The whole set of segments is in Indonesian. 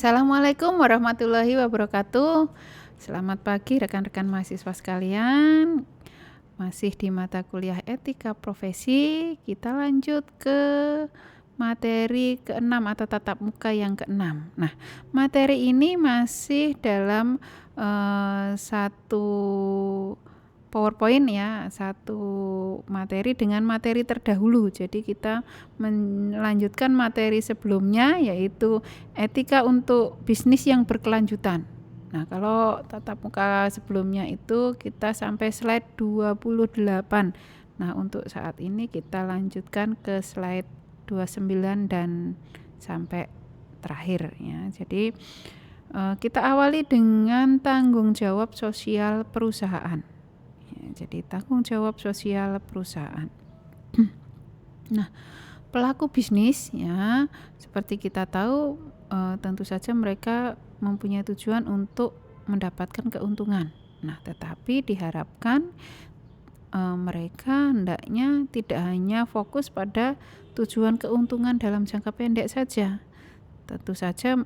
Assalamualaikum warahmatullahi wabarakatuh. Selamat pagi rekan-rekan mahasiswa sekalian. Masih di mata kuliah etika profesi, kita lanjut ke materi ke-6 atau tatap muka yang ke-6. Nah, materi ini masih dalam satu PowerPoint ya, satu materi dengan materi terdahulu. Jadi kita melanjutkan materi sebelumnya, yaitu etika untuk bisnis yang berkelanjutan. Nah, kalau tatap muka sebelumnya itu kita sampai slide 28. Nah, untuk saat ini kita lanjutkan ke slide 29 dan sampai terakhir ya. Jadi kita awali dengan tanggung jawab sosial perusahaan. Jadi tanggung jawab sosial perusahaan. Nah, pelaku bisnis ya, seperti kita tahu tentu saja mereka mempunyai tujuan untuk mendapatkan keuntungan. Nah, tetapi diharapkan mereka hendaknya tidak hanya fokus pada tujuan keuntungan dalam jangka pendek saja. Tentu saja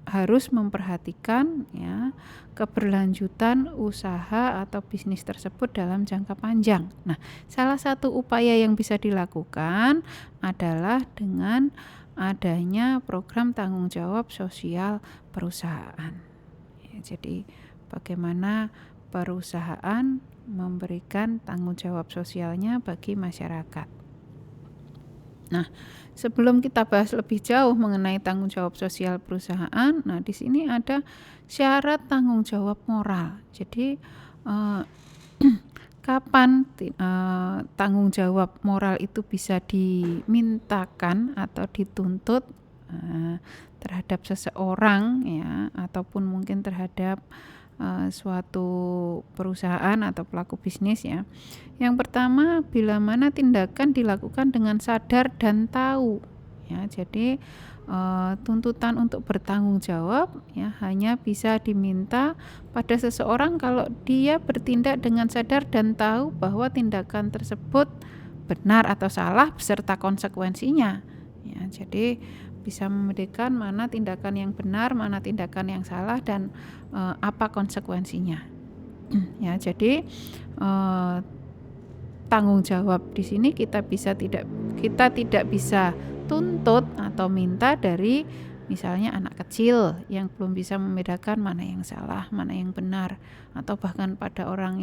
harus memperhatikan ya keberlanjutan usaha atau bisnis tersebut dalam jangka panjang. Nah, salah satu upaya yang bisa dilakukan adalah dengan adanya program tanggung jawab sosial perusahaan. Ya, jadi bagaimana perusahaan memberikan tanggung jawab sosialnya bagi masyarakat. Nah, sebelum kita bahas lebih jauh mengenai tanggung jawab sosial perusahaan, nah di sini ada syarat tanggung jawab moral. Jadi kapan tanggung jawab moral itu bisa dimintakan atau dituntut terhadap seseorang ya, ataupun mungkin terhadap suatu perusahaan atau pelaku bisnis ya. Yang pertama, bila mana tindakan dilakukan dengan sadar dan tahu ya. Jadi tuntutan untuk bertanggung jawab ya hanya bisa diminta pada seseorang kalau dia bertindak dengan sadar dan tahu bahwa tindakan tersebut benar atau salah beserta konsekuensinya ya. Jadi bisa membedakan mana tindakan yang benar, mana tindakan yang salah, dan apa konsekuensinya. Ya, jadi tanggung jawab di sini kita tidak bisa tuntut atau minta dari misalnya anak kecil yang belum bisa membedakan mana yang salah, mana yang benar, atau bahkan pada orang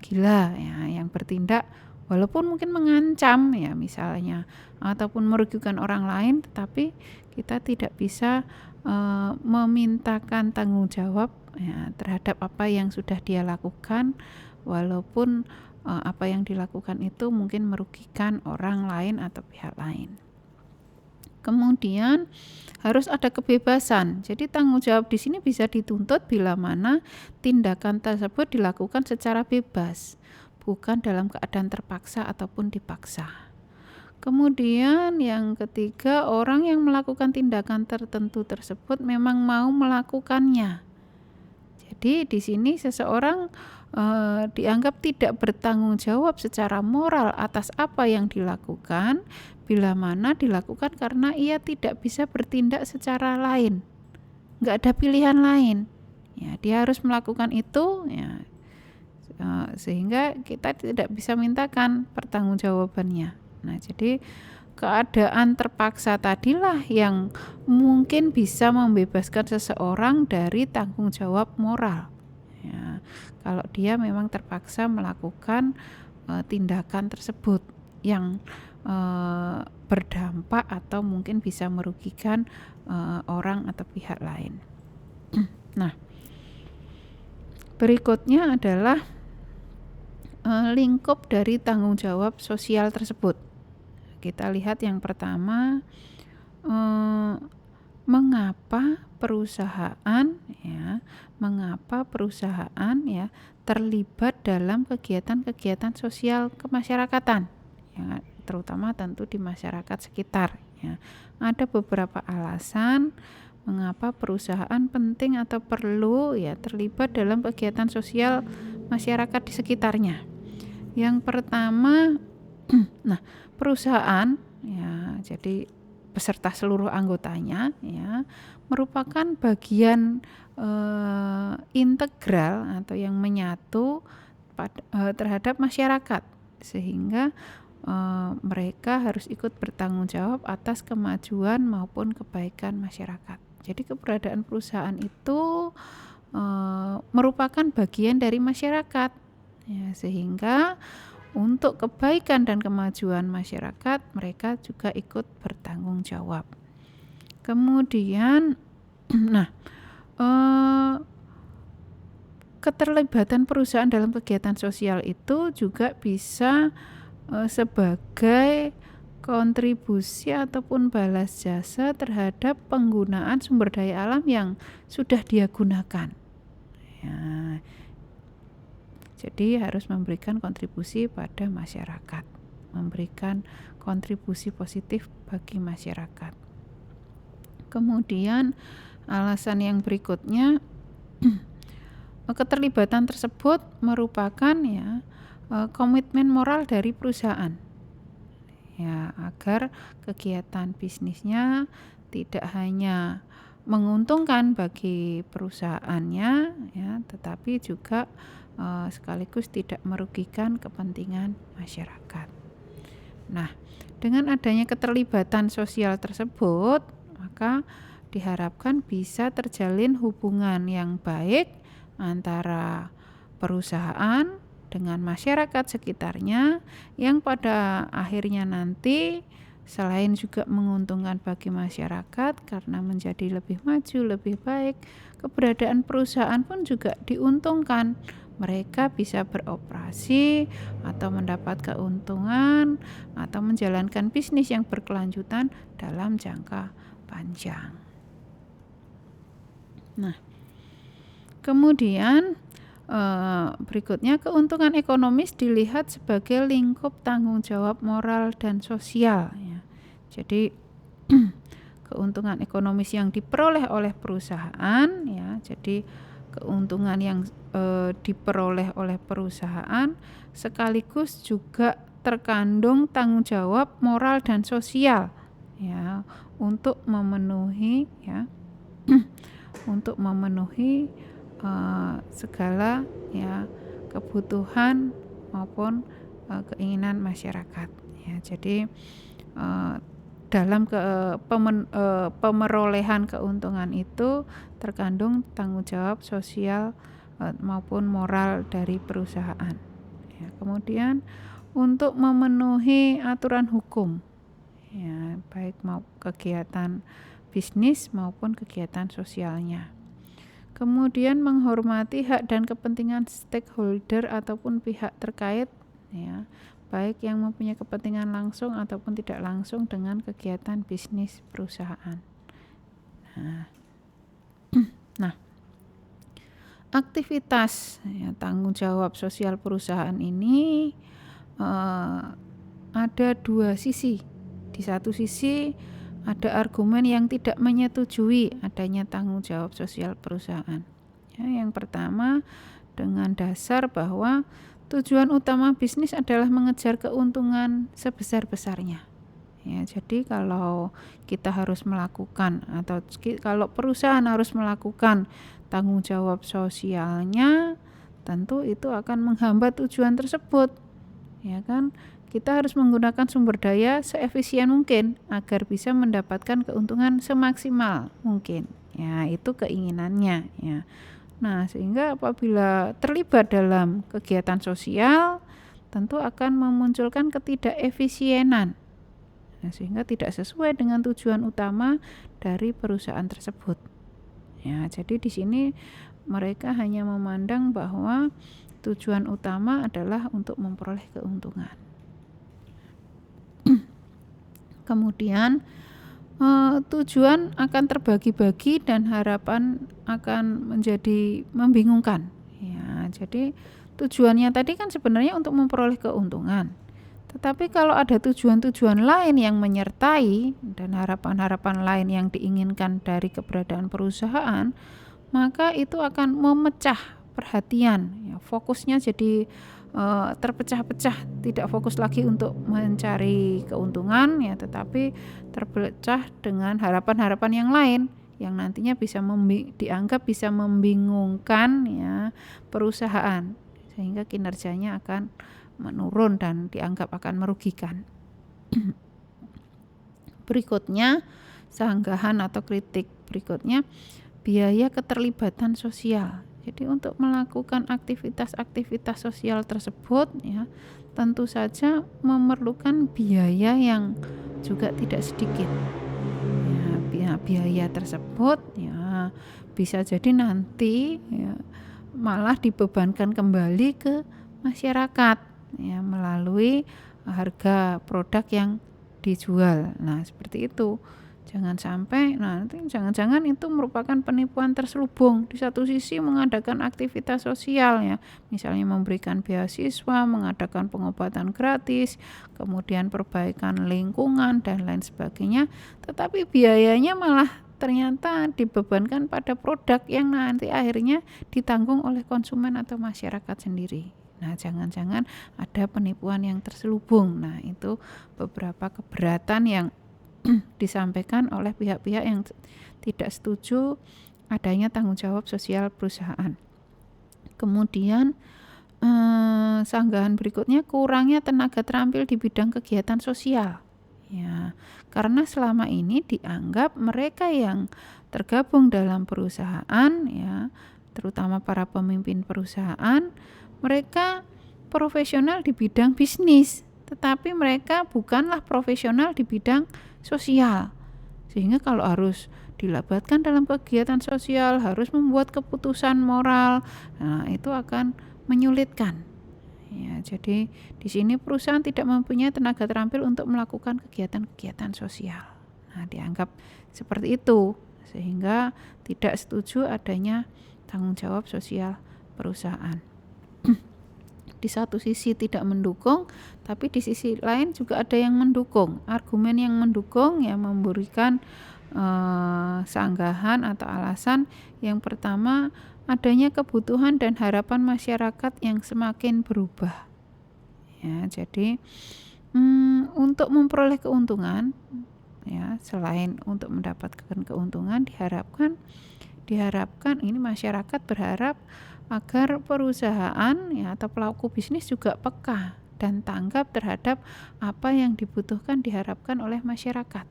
gila ya, yang bertindak walaupun mungkin mengancam ya misalnya ataupun merugikan orang lain, tetapi kita tidak bisa memintakan tanggung jawab ya, terhadap apa yang sudah dia lakukan, walaupun apa yang dilakukan itu mungkin merugikan orang lain atau pihak lain. Kemudian harus ada kebebasan. Jadi tanggung jawab di sini bisa dituntut bila mana tindakan tersebut dilakukan secara bebas, bukan dalam keadaan terpaksa ataupun dipaksa. Kemudian yang ketiga, orang yang melakukan tindakan tertentu tersebut memang mau melakukannya. Jadi di sini seseorang dianggap tidak bertanggung jawab secara moral atas apa yang dilakukan bila mana dilakukan karena ia tidak bisa bertindak secara lain, nggak ada pilihan lain ya, dia harus melakukan itu ya, sehingga kita tidak bisa mintakan pertanggungjawabannya. Nah, jadi keadaan terpaksa tadilah yang mungkin bisa membebaskan seseorang dari tanggung jawab moral ya, kalau dia memang terpaksa melakukan tindakan tersebut yang berdampak atau mungkin bisa merugikan orang atau pihak lain. Nah, berikutnya adalah lingkup dari tanggung jawab sosial tersebut. Kita lihat yang pertama, mengapa perusahaan ya terlibat dalam kegiatan-kegiatan sosial kemasyarakatan ya, terutama tentu di masyarakat sekitar ya. Ada beberapa alasan mengapa perusahaan penting atau perlu ya terlibat dalam kegiatan sosial masyarakat di sekitarnya. Yang pertama, nah, perusahaan ya, jadi beserta seluruh anggotanya, ya, merupakan bagian integral atau yang menyatu terhadap masyarakat, sehingga mereka harus ikut bertanggung jawab atas kemajuan maupun kebaikan masyarakat. Jadi keberadaan perusahaan itu merupakan bagian dari masyarakat, ya, sehingga untuk kebaikan dan kemajuan masyarakat mereka juga ikut bertanggung jawab. Kemudian keterlibatan perusahaan dalam kegiatan sosial itu juga bisa sebagai kontribusi ataupun balas jasa terhadap penggunaan sumber daya alam yang sudah dia gunakan, ya. Jadi harus memberikan kontribusi pada masyarakat, memberikan kontribusi positif bagi masyarakat. Kemudian alasan yang berikutnya, keterlibatan tersebut merupakan, ya, komitmen moral dari perusahaan, ya, agar kegiatan bisnisnya tidak hanya menguntungkan bagi perusahaannya, ya, tetapi juga sekaligus tidak merugikan kepentingan masyarakat. Nah, dengan adanya keterlibatan sosial tersebut, maka diharapkan bisa terjalin hubungan yang baik antara perusahaan dengan masyarakat sekitarnya, yang pada akhirnya nanti selain juga menguntungkan bagi masyarakat karena menjadi lebih maju, lebih baik, keberadaan perusahaan pun juga diuntungkan. Mereka bisa beroperasi atau mendapat keuntungan atau menjalankan bisnis yang berkelanjutan dalam jangka panjang. Nah, kemudian berikutnya, keuntungan ekonomis dilihat sebagai lingkup tanggung jawab moral dan sosial, ya. Jadi keuntungan ekonomis yang diperoleh oleh perusahaan, ya, jadi keuntungan yang diperoleh oleh perusahaan sekaligus juga terkandung tanggung jawab moral dan sosial, ya, untuk memenuhi, ya, untuk memenuhi segala, ya, kebutuhan maupun keinginan masyarakat, ya. Jadi dalam pemerolehan keuntungan itu terkandung tanggung jawab sosial maupun moral dari perusahaan, ya. Kemudian untuk memenuhi aturan hukum, ya, baik mau kegiatan bisnis maupun kegiatan sosialnya. Kemudian menghormati hak dan kepentingan stakeholder ataupun pihak terkait, ya, baik yang mempunyai kepentingan langsung ataupun tidak langsung dengan kegiatan bisnis perusahaan. Nah, aktivitas, ya, tanggung jawab sosial perusahaan ini ada dua sisi. Di satu sisi ada argumen yang tidak menyetujui adanya tanggung jawab sosial perusahaan, ya. Yang pertama, dengan dasar bahwa tujuan utama bisnis adalah mengejar keuntungan sebesar-besarnya, ya. Jadi kalau kita harus melakukan atau kalau perusahaan harus melakukan tanggung jawab sosialnya, tentu itu akan menghambat tujuan tersebut, ya kan. Kita harus menggunakan sumber daya seefisien mungkin agar bisa mendapatkan keuntungan semaksimal mungkin, ya, itu keinginannya, ya. Nah, sehingga apabila terlibat dalam kegiatan sosial tentu akan memunculkan ketidakefisienan, nah, sehingga tidak sesuai dengan tujuan utama dari perusahaan tersebut, ya. Jadi di sini mereka hanya memandang bahwa tujuan utama adalah untuk memperoleh keuntungan. Kemudian tujuan akan terbagi-bagi dan harapan akan menjadi membingungkan, ya. Jadi tujuannya tadi kan sebenarnya untuk memperoleh keuntungan, tetapi kalau ada tujuan-tujuan lain yang menyertai dan harapan-harapan lain yang diinginkan dari keberadaan perusahaan, maka itu akan memecah perhatian, ya. Fokusnya jadi terpecah-pecah, tidak fokus lagi untuk mencari keuntungan ya, tetapi terpecah dengan harapan-harapan yang lain yang nantinya dianggap bisa membingungkan ya perusahaan, sehingga kinerjanya akan menurun dan dianggap akan merugikan. Berikutnya, sanggahan atau kritik berikutnya, biaya keterlibatan sosial. Jadi untuk melakukan aktivitas-aktivitas sosial tersebut ya, tentu saja memerlukan biaya yang juga tidak sedikit. Ya, biaya tersebut ya bisa jadi nanti ya malah dibebankan kembali ke masyarakat ya melalui harga produk yang dijual. Nah, seperti itu. Jangan sampai nanti jangan-jangan itu merupakan penipuan terselubung. Di satu sisi mengadakan aktivitas sosial ya, misalnya memberikan beasiswa, mengadakan pengobatan gratis, kemudian perbaikan lingkungan dan lain sebagainya, tetapi biayanya malah ternyata dibebankan pada produk yang nanti akhirnya ditanggung oleh konsumen atau masyarakat sendiri. Nah, jangan-jangan ada penipuan yang terselubung. Nah, itu beberapa keberatan yang disampaikan oleh pihak-pihak yang tidak setuju adanya tanggung jawab sosial perusahaan. Kemudian sanggahan berikutnya, kurangnya tenaga terampil di bidang kegiatan sosial. Ya, karena selama ini dianggap mereka yang tergabung dalam perusahaan ya, terutama para pemimpin perusahaan, mereka profesional di bidang bisnis, tetapi mereka bukanlah profesional di bidang sosial, sehingga kalau harus dilabatkan dalam kegiatan sosial, harus membuat keputusan moral, nah itu akan menyulitkan ya. Jadi di sini perusahaan tidak mempunyai tenaga terampil untuk melakukan kegiatan-kegiatan sosial. Nah, dianggap seperti itu, sehingga tidak setuju adanya tanggung jawab sosial perusahaan. Di satu sisi tidak mendukung, tapi di sisi lain juga ada yang mendukung. Argumen yang mendukung yang memberikan sanggahan atau alasan yang pertama, adanya kebutuhan dan harapan masyarakat yang semakin berubah. Ya, jadi untuk memperoleh keuntungan ya, selain untuk mendapatkan keuntungan diharapkan ini masyarakat berharap agar perusahaan ya atau pelaku bisnis juga peka dan tanggap terhadap apa yang dibutuhkan diharapkan oleh masyarakat.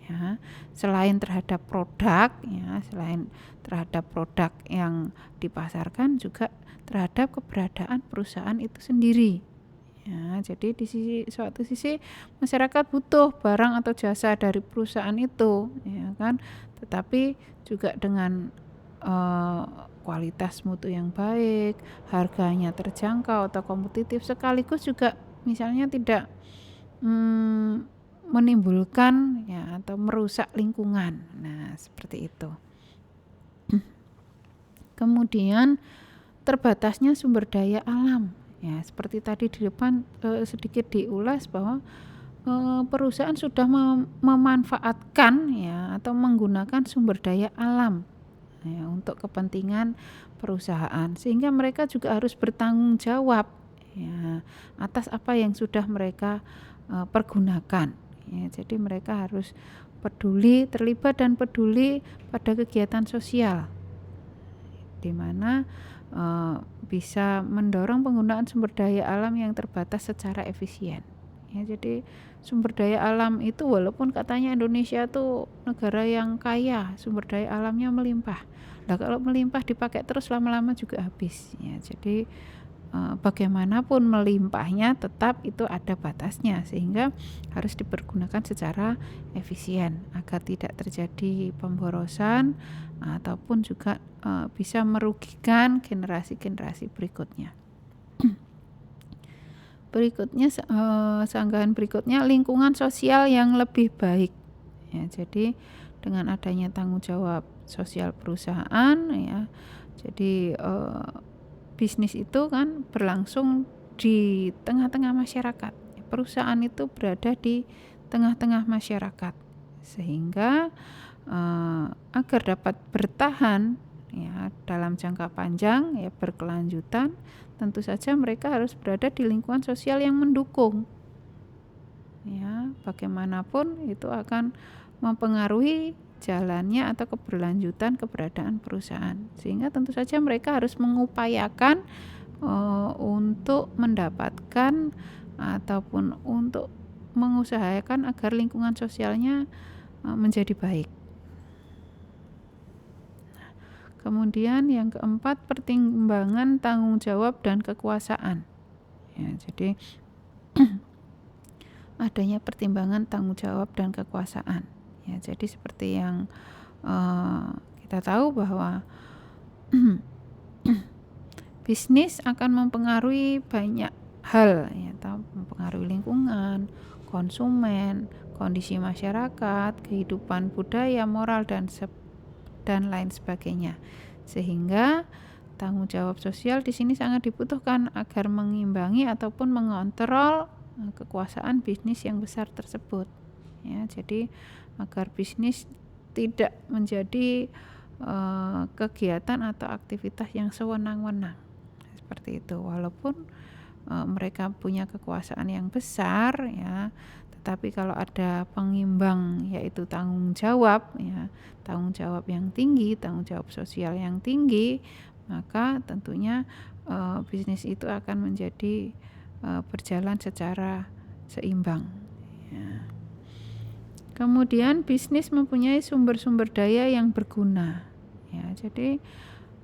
Ya, selain terhadap produk ya, selain terhadap produk yang dipasarkan, juga terhadap keberadaan perusahaan itu sendiri. Ya, jadi di suatu sisi masyarakat butuh barang atau jasa dari perusahaan itu, ya kan? Tetapi juga dengan kualitas mutu yang baik, harganya terjangkau atau kompetitif, sekaligus juga misalnya tidak menimbulkan ya atau merusak lingkungan. Nah, seperti itu. Kemudian terbatasnya sumber daya alam. Ya, seperti tadi di depan sedikit diulas bahwa perusahaan sudah memanfaatkan ya atau menggunakan sumber daya alam ya, untuk kepentingan perusahaan, sehingga mereka juga harus bertanggung jawab ya atas apa yang sudah mereka pergunakan ya. Jadi mereka harus terlibat dan peduli pada kegiatan sosial, di mana bisa mendorong penggunaan sumber daya alam yang terbatas secara efisien ya. Jadi sumber daya alam itu, walaupun katanya Indonesia tuh negara yang kaya, sumber daya alamnya melimpah. Nah, kalau melimpah dipakai terus lama-lama juga habis ya. Jadi bagaimanapun melimpahnya tetap itu ada batasnya, sehingga harus dipergunakan secara efisien agar tidak terjadi pemborosan ataupun juga bisa merugikan generasi-generasi berikutnya. Berikutnya sanggahan berikutnya, lingkungan sosial yang lebih baik ya. Jadi dengan adanya tanggung jawab sosial perusahaan ya, jadi bisnis itu kan berlangsung di tengah-tengah masyarakat. Perusahaan itu berada di tengah-tengah masyarakat, sehingga agar dapat bertahan ya dalam jangka panjang ya berkelanjutan, tentu saja mereka harus berada di lingkungan sosial yang mendukung. Ya, bagaimanapun itu akan mempengaruhi jalannya atau keberlanjutan keberadaan perusahaan. Sehingga tentu saja mereka harus mengupayakan untuk mendapatkan ataupun untuk mengusahakan agar lingkungan sosialnya menjadi baik. Kemudian yang keempat, pertimbangan tanggung jawab dan kekuasaan. Ya, jadi adanya pertimbangan tanggung jawab dan kekuasaan. Ya, jadi seperti yang kita tahu bahwa bisnis akan mempengaruhi banyak hal, ya, mempengaruhi lingkungan, konsumen, kondisi masyarakat, kehidupan budaya, moral dan lain sebagainya. Sehingga tanggung jawab sosial di sini sangat dibutuhkan agar mengimbangi ataupun mengontrol kekuasaan bisnis yang besar tersebut. Ya, jadi agar bisnis tidak menjadi kegiatan atau aktivitas yang sewenang-wenang seperti itu. Walaupun mereka punya kekuasaan yang besar, ya, tetapi kalau ada pengimbang yaitu tanggung jawab, ya, tanggung jawab yang tinggi, tanggung jawab sosial yang tinggi, maka tentunya bisnis itu akan menjadi berjalan secara seimbang. Ya. Kemudian bisnis mempunyai sumber-sumber daya yang berguna. Ya, jadi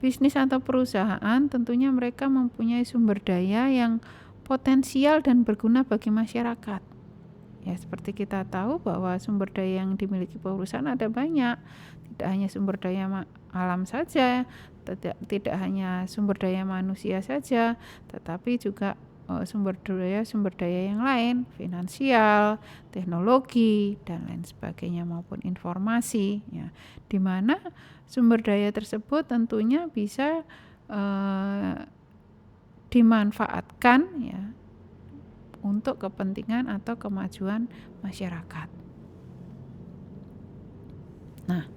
bisnis atau perusahaan tentunya mereka mempunyai sumber daya yang potensial dan berguna bagi masyarakat. Ya, seperti kita tahu bahwa sumber daya yang dimiliki perusahaan ada banyak. Tidak hanya sumber daya alam saja, tidak hanya sumber daya manusia saja, tetapi juga sumber daya yang lain, finansial, teknologi dan lain sebagainya maupun informasi, ya, di mana sumber daya tersebut tentunya bisa dimanfaatkan, ya, untuk kepentingan atau kemajuan masyarakat. Nah,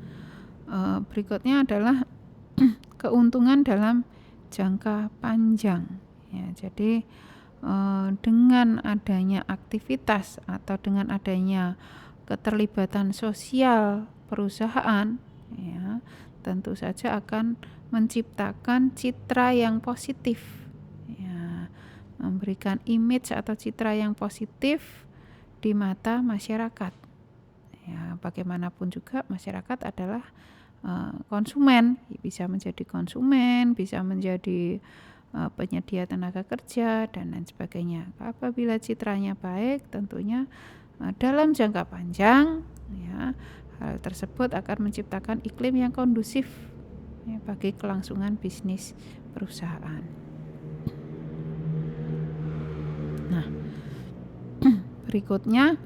berikutnya adalah keuntungan dalam jangka panjang. Ya, jadi dengan adanya aktivitas atau dengan adanya keterlibatan sosial perusahaan, ya, tentu saja akan menciptakan citra yang positif, ya, memberikan image atau citra yang positif di mata masyarakat. Ya, bagaimanapun juga masyarakat adalah konsumen, bisa menjadi konsumen, bisa menjadi penyedia tenaga kerja dan lain sebagainya. Apabila citranya baik, tentunya dalam jangka panjang, ya, hal tersebut akan menciptakan iklim yang kondusif, ya, bagi kelangsungan bisnis perusahaan. Nah, berikutnya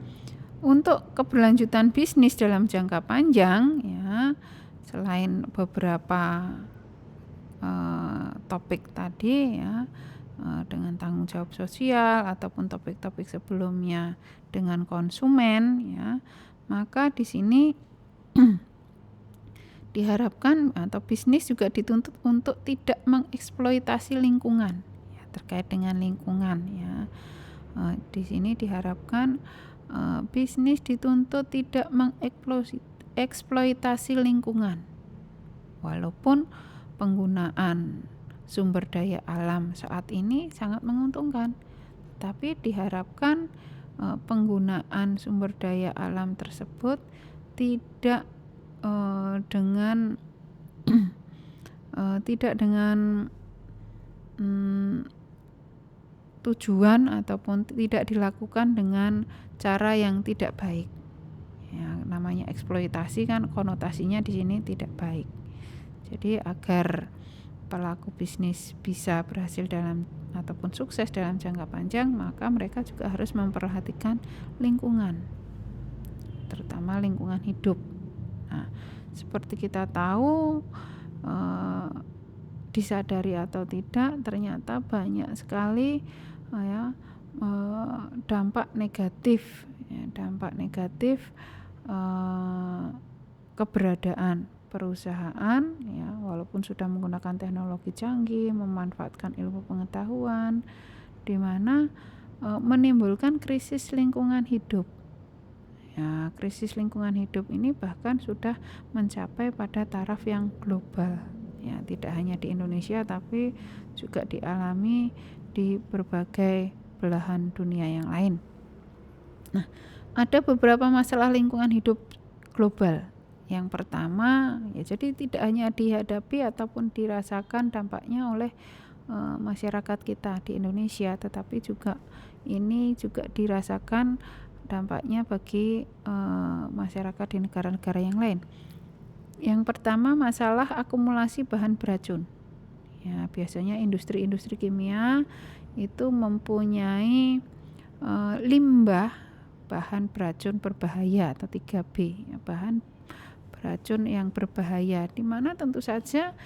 untuk keberlanjutan bisnis dalam jangka panjang, ya, selain beberapa topik tadi, ya, dengan tanggung jawab sosial ataupun topik-topik sebelumnya dengan konsumen, ya, maka di sini diharapkan atau bisnis juga dituntut untuk tidak mengeksploitasi lingkungan, ya, terkait dengan lingkungan, ya. Di sini diharapkan bisnis dituntut tidak mengeksploitasi lingkungan, walaupun penggunaan sumber daya alam saat ini sangat menguntungkan, tapi diharapkan penggunaan sumber daya alam tersebut tidak dengan tujuan ataupun tidak dilakukan dengan cara yang tidak baik. Ya, namanya eksploitasi kan konotasinya di sini tidak baik. Jadi agar pelaku bisnis bisa berhasil dalam ataupun sukses dalam jangka panjang, maka mereka juga harus memperhatikan lingkungan, terutama lingkungan hidup. Nah, seperti kita tahu, disadari atau tidak, ternyata banyak sekali dampak negatif, keberadaan perusahaan, ya, walaupun ataupun sudah menggunakan teknologi canggih, memanfaatkan ilmu pengetahuan, di mana menimbulkan krisis lingkungan hidup. Ya, krisis lingkungan hidup ini bahkan sudah mencapai pada taraf yang global. Ya, tidak hanya di Indonesia tapi juga dialami di berbagai belahan dunia yang lain. Nah, ada beberapa masalah lingkungan hidup global. Yang pertama, ya jadi tidak hanya dihadapi ataupun dirasakan dampaknya oleh masyarakat kita di Indonesia, tetapi juga ini juga dirasakan dampaknya bagi masyarakat di negara-negara yang lain. Yang pertama, masalah akumulasi bahan beracun. Ya, biasanya industri-industri kimia itu mempunyai limbah bahan beracun berbahaya atau 3B, ya, bahan beracun yang berbahaya, di mana tentu saja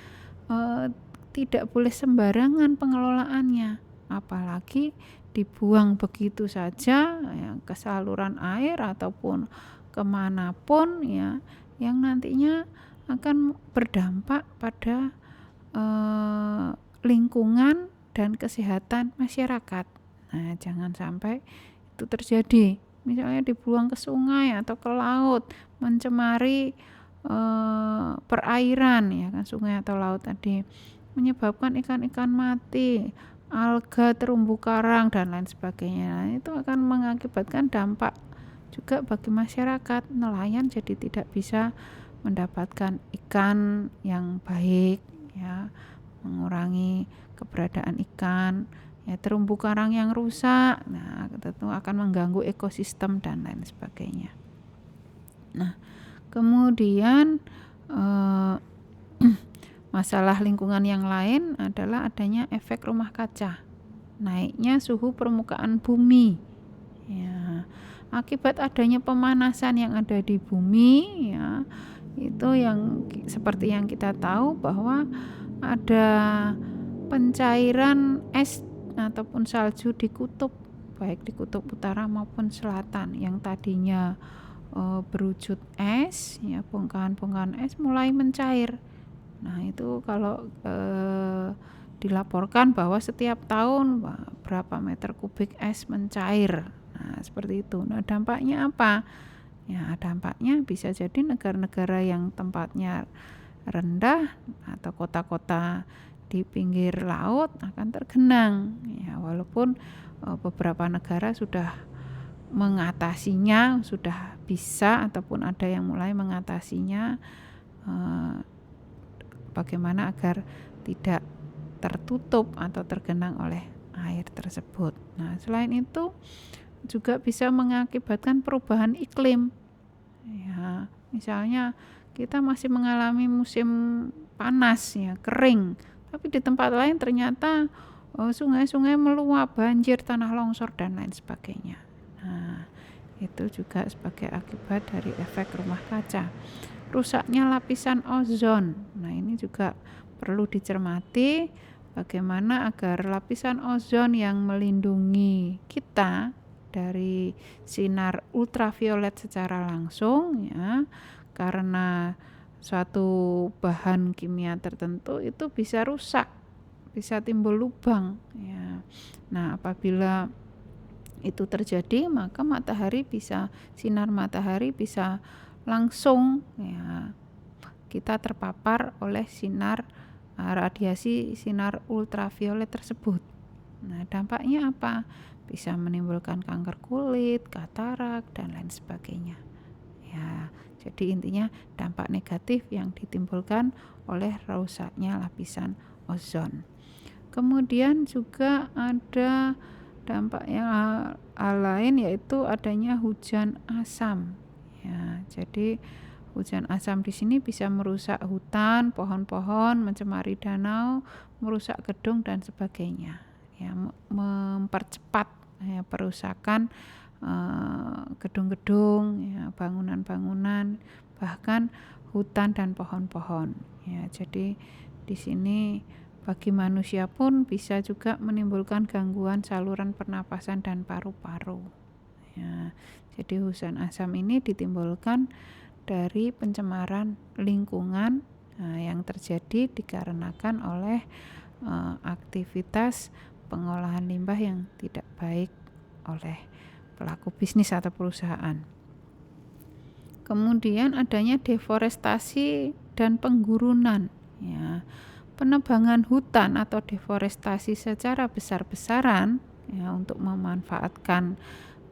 tidak boleh sembarangan pengelolaannya, apalagi dibuang begitu saja ya, ke saluran air ataupun kemanapun ya, yang nantinya akan berdampak pada lingkungan dan kesehatan masyarakat. Nah, jangan sampai itu terjadi. Misalnya dibuang ke sungai atau ke laut, mencemari perairan ya kan, sungai atau laut tadi, menyebabkan ikan-ikan mati, alga terumbu karang dan lain sebagainya. Nah, itu akan mengakibatkan dampak juga bagi masyarakat. Nelayan jadi tidak bisa mendapatkan ikan yang baik ya, mengurangi keberadaan ikan. Ya, terumbu karang yang rusak, nah tentu akan mengganggu ekosistem dan lain sebagainya. Nah, kemudian masalah lingkungan yang lain adalah adanya efek rumah kaca, naiknya suhu permukaan bumi. Ya, akibat adanya pemanasan yang ada di bumi, ya, itu yang seperti yang kita tahu bahwa ada pencairan es ataupun salju di kutub, baik di kutub utara maupun selatan, yang tadinya berwujud es, ya, bongkahan-bongkahan es mulai mencair. Nah, itu kalau dilaporkan bahwa setiap tahun berapa meter kubik es mencair. Nah, seperti itu. Nah, dampaknya apa? Ya, dampaknya bisa jadi negara-negara yang tempatnya rendah atau kota-kota di pinggir laut akan tergenang ya, walaupun beberapa negara sudah mengatasinya, sudah bisa ataupun ada yang mulai mengatasinya, bagaimana agar tidak tertutup atau tergenang oleh air tersebut. Nah, selain itu juga bisa mengakibatkan perubahan iklim ya, misalnya kita masih mengalami musim panas ya, kering, tapi di tempat lain ternyata sungai-sungai meluap, banjir, tanah longsor dan lain sebagainya. Nah, itu juga sebagai akibat dari efek rumah kaca. Rusaknya lapisan ozon. Nah, ini juga perlu dicermati bagaimana agar lapisan ozon yang melindungi kita dari sinar ultraviolet secara langsung ya, karena suatu bahan kimia tertentu itu bisa rusak, bisa timbul lubang ya. Nah, apabila itu terjadi, maka sinar matahari bisa langsung ya, kita terpapar oleh radiasi sinar ultraviolet tersebut. Nah, dampaknya apa? Bisa menimbulkan kanker kulit, katarak dan lain sebagainya. Ya, jadi intinya dampak negatif yang ditimbulkan oleh rusaknya lapisan ozon. Kemudian juga ada dampak yang lain, yaitu adanya hujan asam. Ya, jadi hujan asam di sini bisa merusak hutan, pohon-pohon, mencemari danau, merusak gedung dan sebagainya. Ya, mempercepat ya, perusakan gedung-gedung, ya, bangunan-bangunan, bahkan hutan dan pohon-pohon. Ya, jadi di sini bagi manusia pun bisa juga menimbulkan gangguan saluran pernapasan dan paru-paru. Ya, jadi hujan asam ini ditimbulkan dari pencemaran lingkungan yang terjadi dikarenakan oleh aktivitas pengolahan limbah yang tidak baik oleh pelaku bisnis atau perusahaan. Kemudian adanya deforestasi dan penggurunan, ya. Penebangan hutan atau deforestasi secara besar-besaran, ya, untuk memanfaatkan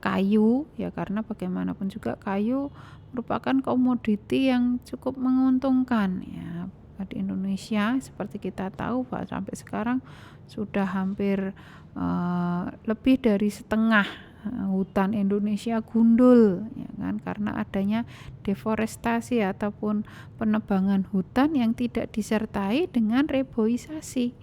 kayu, ya, karena bagaimanapun juga kayu merupakan komoditi yang cukup menguntungkan, ya. Di Indonesia seperti kita tahu bahwa sampai sekarang sudah hampir lebih dari setengah hutan Indonesia gundul, ya kan, karena adanya deforestasi ataupun penebangan hutan yang tidak disertai dengan reboisasi.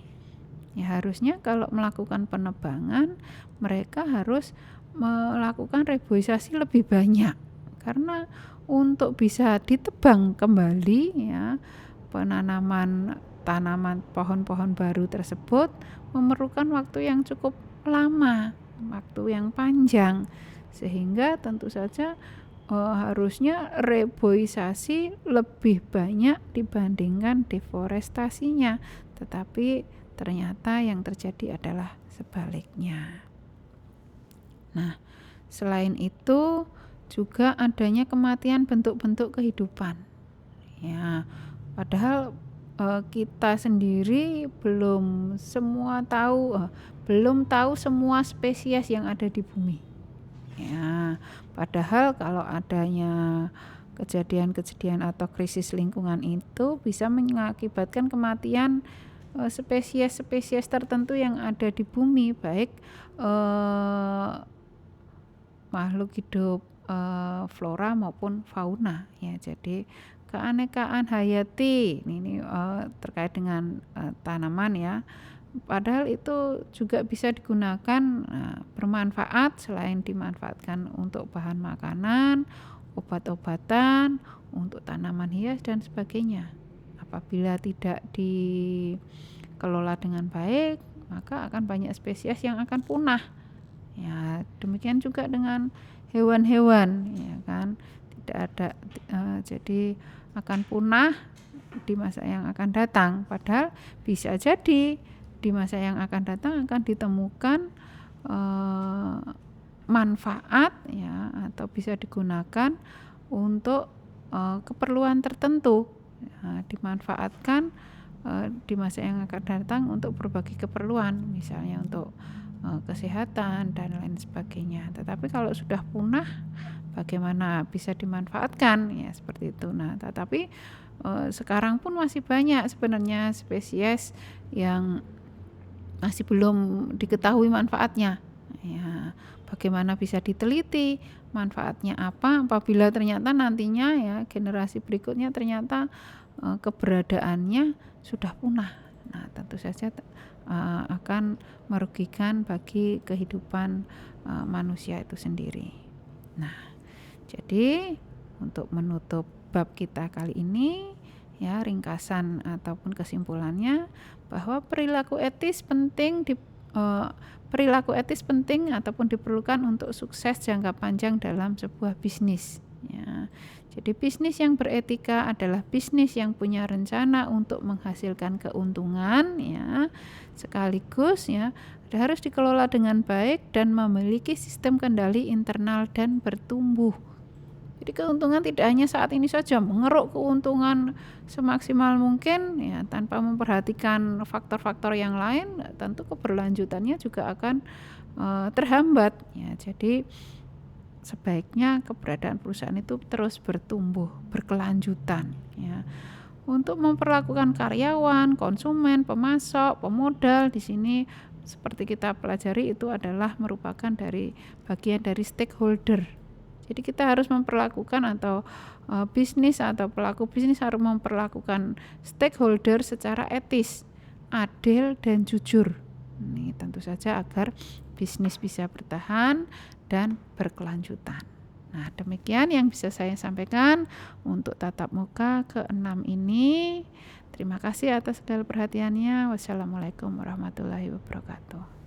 Ya, harusnya kalau melakukan penebangan mereka harus melakukan reboisasi lebih banyak, karena untuk bisa ditebang kembali, ya, tanaman pohon-pohon baru tersebut memerlukan waktu yang cukup lama, waktu yang panjang, sehingga tentu saja harusnya reboisasi lebih banyak dibandingkan deforestasinya, tetapi ternyata yang terjadi adalah sebaliknya. Nah, selain itu juga adanya kematian bentuk-bentuk kehidupan, ya, padahal kita sendiri belum tahu semua spesies yang ada di bumi, ya. Padahal kalau adanya kejadian-kejadian atau krisis lingkungan itu bisa mengakibatkan kematian spesies-spesies tertentu yang ada di bumi, baik makhluk hidup flora maupun fauna, ya. Jadi keanekaan hayati ini terkait dengan tanaman, ya, padahal itu juga bisa digunakan, bermanfaat selain dimanfaatkan untuk bahan makanan, obat-obatan, untuk tanaman hias dan sebagainya. Apabila tidak dikelola dengan baik, maka akan banyak spesies yang akan punah, ya. Demikian juga dengan hewan-hewan, ya kan, tidak ada jadi akan punah di masa yang akan datang. Padahal bisa jadi di masa yang akan datang akan ditemukan manfaat, ya, atau bisa digunakan untuk keperluan tertentu, ya, dimanfaatkan di masa yang akan datang untuk berbagai keperluan, misalnya untuk kesehatan dan lain sebagainya. Tetapi kalau sudah punah, bagaimana bisa dimanfaatkan, ya, seperti itu. Nah, tetapi sekarang pun masih banyak sebenarnya spesies yang masih belum diketahui manfaatnya, ya. Bagaimana bisa diteliti manfaatnya apa apabila ternyata nantinya, ya, generasi berikutnya ternyata keberadaannya sudah punah. Nah, tentu saja akan merugikan bagi kehidupan manusia itu sendiri. Nah, jadi untuk menutup bab kita kali ini, ya, ringkasan ataupun kesimpulannya bahwa perilaku etis penting ataupun diperlukan untuk sukses jangka panjang dalam sebuah bisnis, ya. Jadi bisnis yang beretika adalah bisnis yang punya rencana untuk menghasilkan keuntungan, ya, sekaligus, ya, harus dikelola dengan baik dan memiliki sistem kendali internal dan bertumbuh. Jadi keuntungan tidak hanya saat ini saja, mengeruk keuntungan semaksimal mungkin, ya, tanpa memperhatikan faktor-faktor yang lain, tentu keberlanjutannya juga akan terhambat, ya. Jadi sebaiknya keberadaan perusahaan itu terus bertumbuh, berkelanjutan, ya. Untuk memperlakukan karyawan, konsumen, pemasok, pemodal, di sini seperti kita pelajari itu adalah merupakan bagian dari stakeholder. Jadi kita harus memperlakukan atau bisnis atau pelaku bisnis harus memperlakukan stakeholder secara etis, adil dan jujur. Ini tentu saja agar bisnis bisa bertahan dan berkelanjutan. Nah, demikian yang bisa saya sampaikan untuk tatap muka ke-6 ini. Terima kasih atas segala perhatiannya. Wassalamualaikum warahmatullahi wabarakatuh.